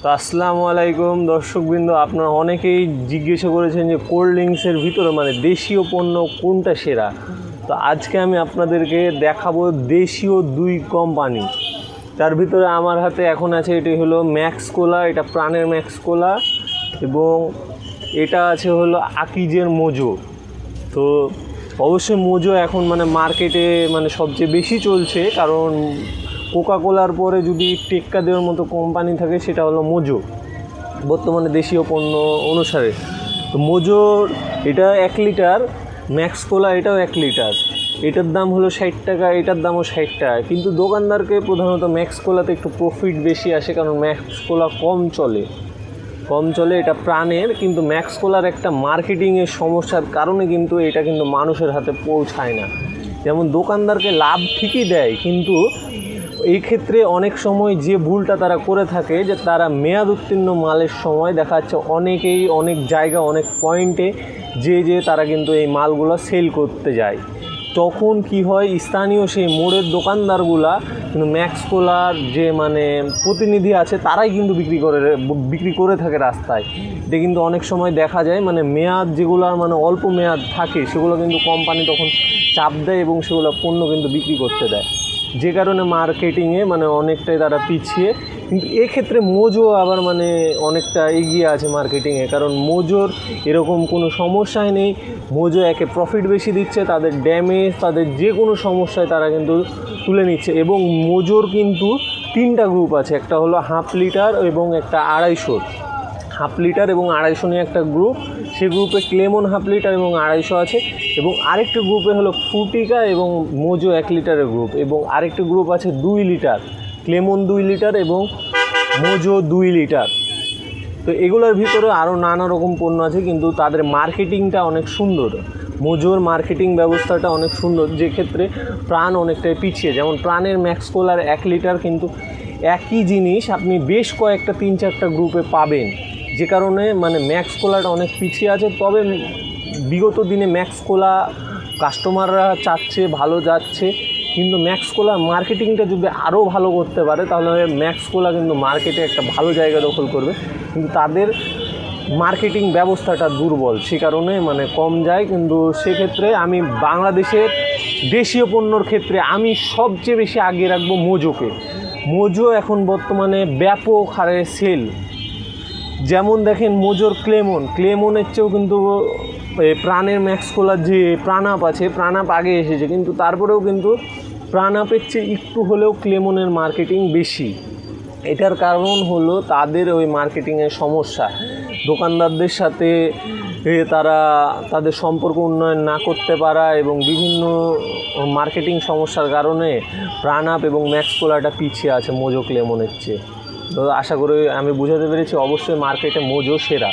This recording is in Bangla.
তো আসসালামু আলাইকুম দর্শকবৃন্দ, আপনারা অনেকেই জিজ্ঞাসা করেছেন যে কোল্ড ড্রিঙ্কসের ভিতরে মানে দেশীয় পণ্য কোনটা সেরা। তো আজকে আমি আপনাদেরকে দেখাবো দেশীয় দুই কোম্পানি। তার ভিতরে আমার হাতে এখন আছে, এটি হলো ম্যাক্স কোলা, এটা প্রাণের ম্যাক্স কোলা, এবং এটা আছে হলো আকিজের মোজো। তো অবশ্যই মোজো এখন মানে মার্কেটে মানে সবচেয়ে বেশি চলছে, কারণ কোকা কোলার পরে যদি টেক্কা দেওয়ার মতো কোম্পানি থাকে সেটা হলো মোজো বর্তমানে দেশীয় পণ্য অনুসারে। তো মোজোর এটা 1 লিটার, ম্যাক্স কোলা এটাও 1 লিটার, এটার দাম হলো 60 টাকা, এটার দামও 60 টাকা। কিন্তু দোকানদারকে প্রধানত ম্যাক্স কোলাতে একটু প্রফিট বেশি আসে, কারণ ম্যাক্স কোলা কম চলে, এটা প্রাণের। কিন্তু ম্যাক্স কোলার একটা মার্কেটিংয়ের সমস্যার কারণে কিন্তু এটা কিন্তু মানুষের হাতে পৌঁছায় না। যেমন দোকানদারকে লাভ ঠিকই দেয়, কিন্তু এই ক্ষেত্রে অনেক সময় যে ভুলটা তারা করে থাকে যে তারা মেয়াদ উত্তীর্ণ মালের সময় দেখা যাচ্ছে অনেকেই অনেক জায়গা অনেক পয়েন্টে যে তারা কিন্তু এই মালগুলো সেল করতে যায়। তখন কি হয়, স্থানীয় সেই মোড়ের দোকানদারগুলা কিন্তু ম্যাক্স কোলার যে মানে প্রতিনিধি আছে তারাই কিন্তু বিক্রি করে থাকে রাস্তায়। এটা কিন্তু অনেক সময় দেখা যায় মানে মেয়াদ যেগুলো মানে অল্প মেয়াদ থাকে সেগুলো কিন্তু কোম্পানি তখন চাপ দেয় এবং সেগুলো পণ্য কিন্তু বিক্রি করতে দেয়, যে কারণে মার্কেটিংয়ে মানে অনেকটাই তারা পিছিয়ে। কিন্তু এক্ষেত্রে মোজো আবার মানে অনেকটা এগিয়ে আছে মার্কেটিংয়ে, কারণ মোজোর এরকম কোনো সমস্যাই নেই। মোজো একে প্রফিট বেশি দিচ্ছে, তাদের ড্যামেজ তাদের যে কোনো সমস্যায় তারা কিন্তু তুলে নিচ্ছে। এবং মোজোর কিন্তু 3টা গ্রুপ আছে, একটা হলো 1/2 লিটার এবং একটা 250। 1/2 লিটার এবং 250 নিয়ে একটা গ্রুপ, সে গ্রুপে ক্লেমন 1/2 লিটার এবং 250 আছে। এবং আরেকটি গ্রুপে হলো ফুটিকা এবং মোজো 1 লিটারের গ্রুপ। এবং আরেকটি গ্রুপ আছে 2 লিটার, ক্লেমন 2 লিটার এবং মোজো 2 লিটার। তো এগুলোর ভিতরে আরও নানা রকম পণ্য আছে, কিন্তু তাদের মার্কেটিংটা অনেক সুন্দর। মোজোর মার্কেটিং ব্যবস্থাটা অনেক সুন্দর, যে ক্ষেত্রে প্রাণ অনেকটাই পিছিয়ে। যেমন প্রাণের ম্যাক্স কোলার 1 লিটার কিন্তু একই জিনিস আপনি বেশ কয়েকটা 3-4টা গ্রুপে পাবেন, যে কারণে মানে ম্যাক্স কোলাটা অনেক পিছিয়ে আছে। তবে বিগত দিনে ম্যাক্স কোলা কাস্টমাররা চাচ্ছে, ভালো যাচ্ছে, কিন্তু ম্যাক্স কোলার মার্কেটিংটা যদি আরও ভালো করতে পারে তাহলে ম্যাক্স কোলা কিন্তু মার্কেটে একটা ভালো জায়গা দখল করবে। কিন্তু তাদের মার্কেটিং ব্যবস্থাটা দুর্বল, সে কারণে মানে কম যায়। কিন্তু সেক্ষেত্রে আমি বাংলাদেশের দেশীয় পণ্যর ক্ষেত্রে আমি সবচেয়ে বেশি আগে রাখবো মোজোকে। মোজো এখন বর্তমানে ব্যাপক হারে সেল। যেমন দেখেন মোজোর ক্লেমনের চেয়েও কিন্তু প্রাণের ম্যাক্স কোলার যে প্রাণাপ আছে, প্রাণাপ আগে এসেছে, কিন্তু তারপরেও কিন্তু প্রাণাপের চেয়ে একটু হলেও ক্লেমনের মার্কেটিং বেশি। এটার কারণ হলো তাদের ওই মার্কেটিংয়ের সমস্যা। দোকানদারদের সাথে তারা তাদের সম্পর্ক উন্নয়ন না করতে পারা এবং বিভিন্ন মার্কেটিং সমস্যার কারণে প্রাণাপ এবং ম্যাক্স কোলাটা পিছিয়ে আছে মোজো ক্লেমনের চেয়ে। তো আশা করি আমি বুঝাতে পেরেছি, অবশ্যই মার্কেটে মোজো সেরা।